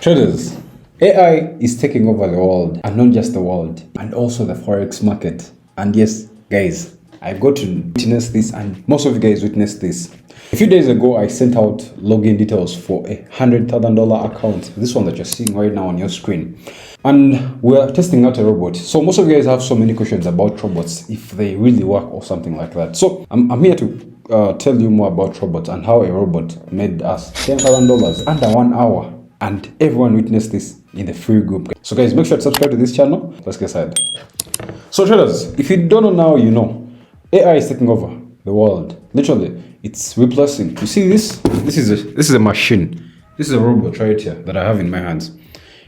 Traders, AI is taking over the world, and not just the world, and also the Forex market. And yes, guys, I got to witness this, and most of you guys witnessed this. A few days ago, I sent out login details for a $100,000 account. This one that you're seeing right now on your screen. And we're testing out a robot. So most of you guys have so many questions about robots, if they really work or something like that. So I'm here to tell you more about robots and how a robot made us $10,000 under 1 hour. And everyone witnessed this in the free group. So guys, make sure to subscribe to this channel. Let's get started. So traders, if you don't know now, you know. AI is taking over the world. Literally, it's replacing. You see this? This is a machine. This is a robot right here that I have in my hands.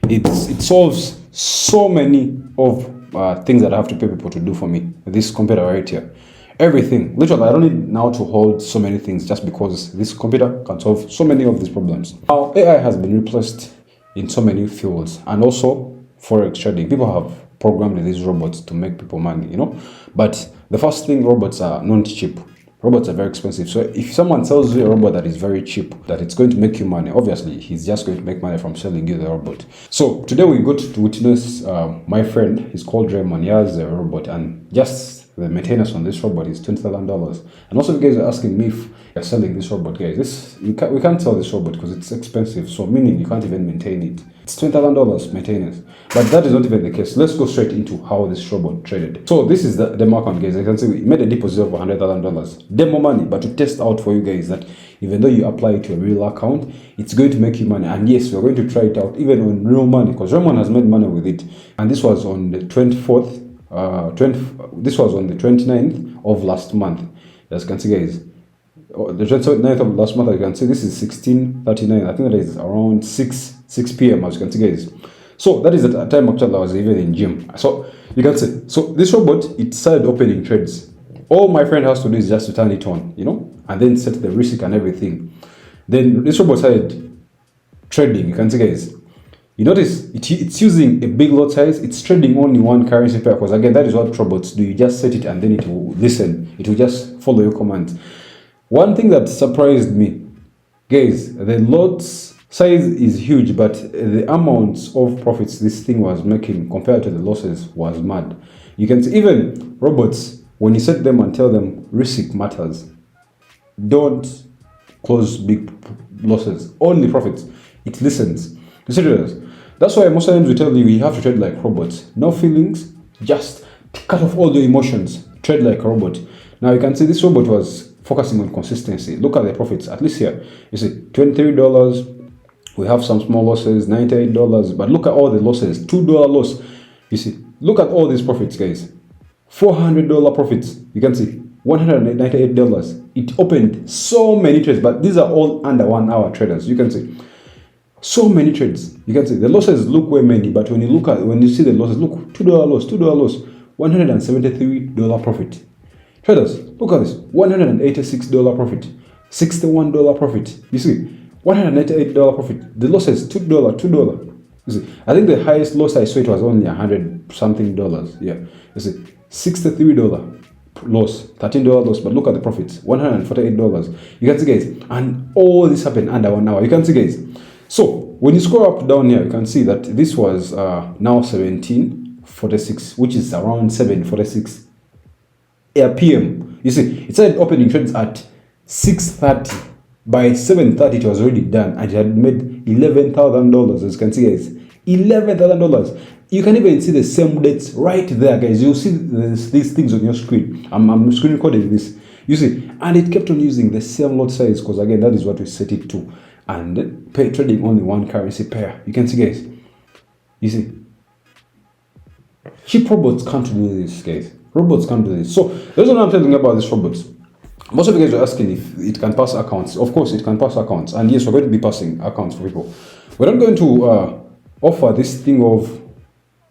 It solves so many of things that I have to pay people to do for me. This computer right here. Everything. Literally, I don't need now to hold so many things just because this computer can solve so many of these problems. Now, AI has been replaced in so many fields, and also Forex trading. People have programmed these robots to make people money, you know. But the first thing, robots are not cheap. Robots are very expensive. So if someone sells you a robot that is very cheap, that it's going to make you money, obviously he's just going to make money from selling you the robot. So today we got to witness my friend. He's called Raymond. He has a robot, and just the maintenance on this robot is $20,000. And also, you guys are asking me if you're selling this robot, guys. We can't sell this robot because it's expensive. So meaning you can't even maintain it. It's $20,000 maintenance. But that is not even the case. Let's go straight into how this robot traded. So this is the demo account, guys. You can see we made a deposit of $100,000. Demo money, but to test out for you guys that even though you apply it to a real account, it's going to make you money. And yes, we're going to try it out even on real money, because Raymond has made money with it. And this was on the 24th. This was on the 29th of last month. As you can see, guys, the 29th of last month, you can see this is 16:39. I think that is around 6 p.m. as you can see, guys. So that is the time actually I was even in gym. So you can see, so this robot, it started opening trades. All my friend has to do is just to turn it on, you know, and then set the risk and everything. Then this robot started trading. You can see, guys. You notice it's using a big lot size. It's trading only one currency pair, because again, that is what robots do. You just set it and then it will listen. It will just follow your commands. One thing that surprised me, guys, the lot size is huge, but the amounts of profits this thing was making compared to the losses was mad. You can see even robots, when you set them and tell them risk matters, don't close big losses, only profits. It listens. You see this? That's why most times we tell you have to trade like robots. No feelings, just cut off all the emotions. Trade like a robot. Now you can see this robot was focusing on consistency. Look at the profits, at least here. You see $23. We have some small losses, $98. But look at all the losses. $2 loss. You see, look at all these profits, guys. $400 profits. You can see $198. It opened so many trades, but these are all under 1 hour traders. You can see. So many trades. You can see the losses look way many, but when you see the losses, look, $2 loss, $173 profit. Traders, look at this, $186 profit, $61 profit. You see, $198 profit. The losses, $2. You see, I think the highest loss I saw, it was only $100 something. Yeah, you see, $63 loss, $13 loss, but look at the profits, $148. You can see, guys, and all this happened under 1 hour. You can see, guys. So when you scroll up down here, you can see that this was now 17:46, which is around 7:46 p.m. You see, it started opening trades at 6:30. By 7:30, it was already done, and it had made $11,000. As you can see, guys, $11,000. You can even see the same dates right there, guys. You'll see these things on your screen. I'm screen recording this. You see, and it kept on using the same lot size, because again, that is what we set it to. And trading only one currency pair. You can see, guys. You see, cheap robots can't do this, guys. Robots can't do this. So that's what I'm telling you about these robots. Most of you guys are asking if it can pass accounts. Of course, it can pass accounts, and yes, we're going to be passing accounts for people. We're not going to offer this thing of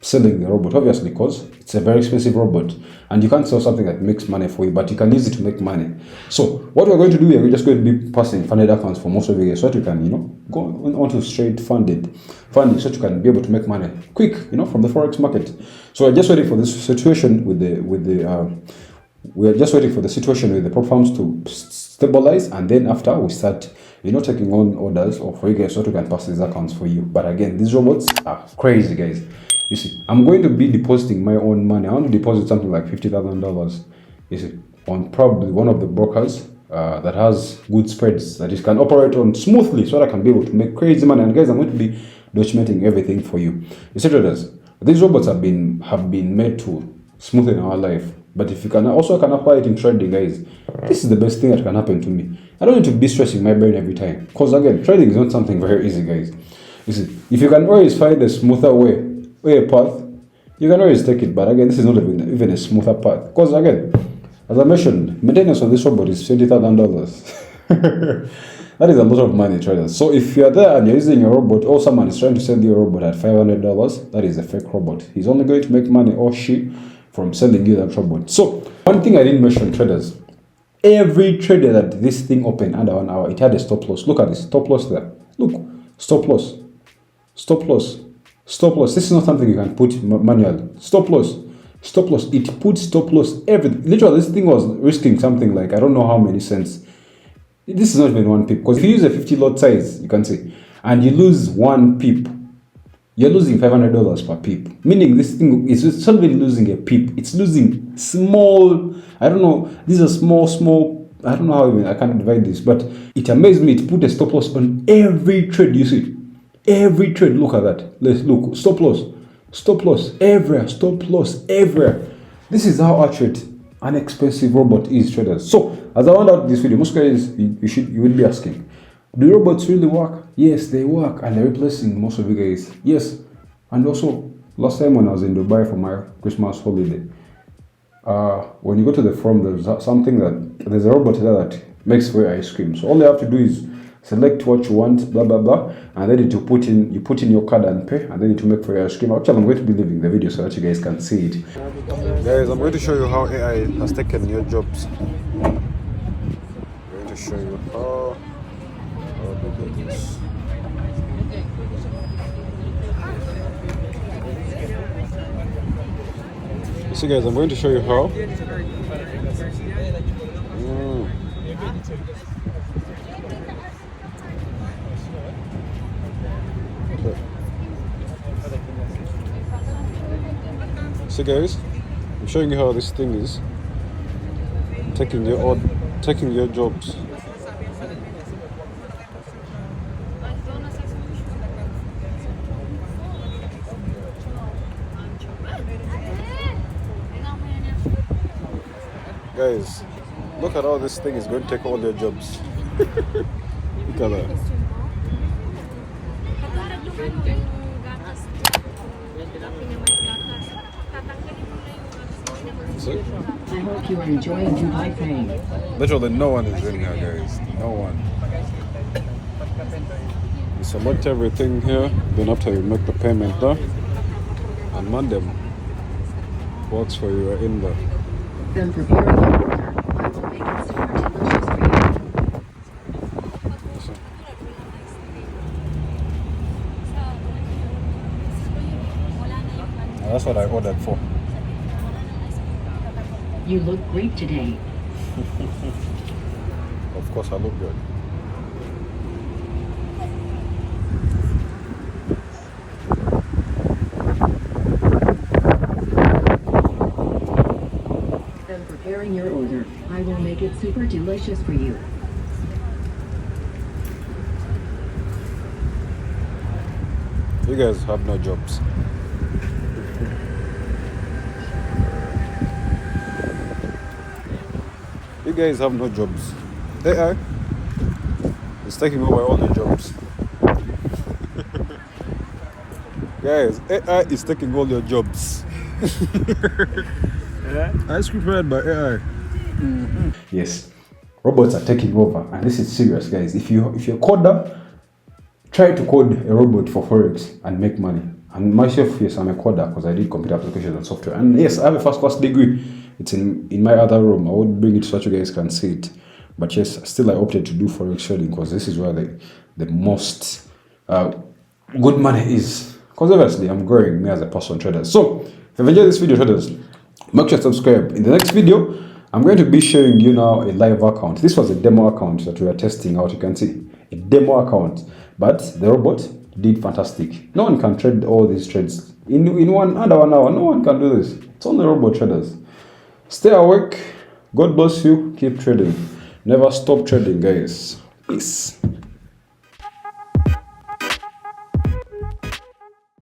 selling the robot, obviously, because it's a very expensive robot, and you can't sell something that makes money for you, but you can use it to make money. So what we're going to do here, we're just going to be passing funded accounts for most of you guys, so that you can, you know, go on to straight funding, so that you can be able to make money quick, you know, from the Forex market. So we're just waiting for this situation with the prop firms to stabilize, and then after we start We're not taking on orders or for you guys so we can pass these accounts for you. But again, these robots are crazy, guys. You see, I'm going to be depositing my own money. I want to deposit something like $50,000. You see, on probably one of the brokers that has good spreads that it can operate on smoothly, so that I can be able to make crazy money. And guys, I'm going to be documenting everything for you. You see, traders, these robots have been made to smoothen our life. But if you can also apply it in trading, guys, this is the best thing that can happen to me. I don't need to be stressing my brain every time. Because again, trading is not something very easy, guys. You see, if you can always find a smoother path, you can always take it. But again, this is not even a smoother path. Because again, as I mentioned, maintenance on this robot is $20,000. That is a lot of money, traders. So if you're there and you're using your robot, or someone is trying to sell you a robot at $500, that is a fake robot. He's only going to make money, or she, from selling you that robot. So one thing I didn't mention, traders, every trader that this thing opened under 1 hour, it had a stop loss. Look at this stop loss there. Look, stop loss, stop loss, stop loss. This is not something you can put manually. Stop loss, stop loss. It put stop loss everything. Literally, this thing was risking something like I don't know how many cents. This is not even 1 pip, because if you use a 50 lot size, you can see, and you lose 1 pip, you're losing $500 per pip. Meaning this thing is not even losing a pip, it's losing small, I don't know, these are small, I don't know how even I can't divide this, but it amazed me. It put a stop loss on every trade. You see, every trade. Look at that. Let's look. Stop loss everywhere, stop loss everywhere. This is how accurate an expensive robot is, traders. So as I wound out this video, most guys you will be asking, do robots really work? Yes, they work, and they're replacing most of you guys. Yes, and also last time when I was in Dubai for my Christmas holiday, when you go to the forum, there's a robot there that makes for ice cream. So all you have to do is select what you want, blah blah blah, and then you put in your card and pay, and then you make for your ice cream. Actually, I'm going to be leaving the video so that you guys can see it. Guys, I'm going to show you how AI has taken your jobs. I'm going to show you how to do this. So guys, I'm going to show you how. So guys, I'm showing you how this thing is taking your jobs. Guys, look at how this thing is going to take all your jobs. Look at that. I hope you are enjoying Dubai Fame. Literally no one is in here, guys. No one. You select everything here, then after you make the payment there, and Monday works for you in there. Then prepare your order. I will make it super delicious for you. That's what I ordered for. You look great today. Of course I look good. I'm preparing your order. I will make it super delicious for you. You guys have no jobs. You guys have no jobs. AI is taking over all the jobs. Guys, AI is taking all your jobs. Ice cream prepared by AI. Yes, robots are taking over, and this is serious, guys. If you're a coder, try to code a robot for Forex and make money. And myself, yes, I'm a coder because I did computer applications and software. And yes, I have a first class degree. It's in my other room. I would bring it so that you guys can see it. But yes, still I opted to do Forex trading because this is where the most good money is. Because obviously I'm growing me as a personal trader. So if you've enjoyed this video, traders, make sure to subscribe. In the next video, I'm going to be showing you now a live account. This was a demo account that we are testing out. You can see a demo account. But the robot did fantastic. No one can trade all these trades in under 1 hour. No one can do this. It's only robot traders. Stay awake. God bless you. Keep trading. Never stop trading, guys. Peace.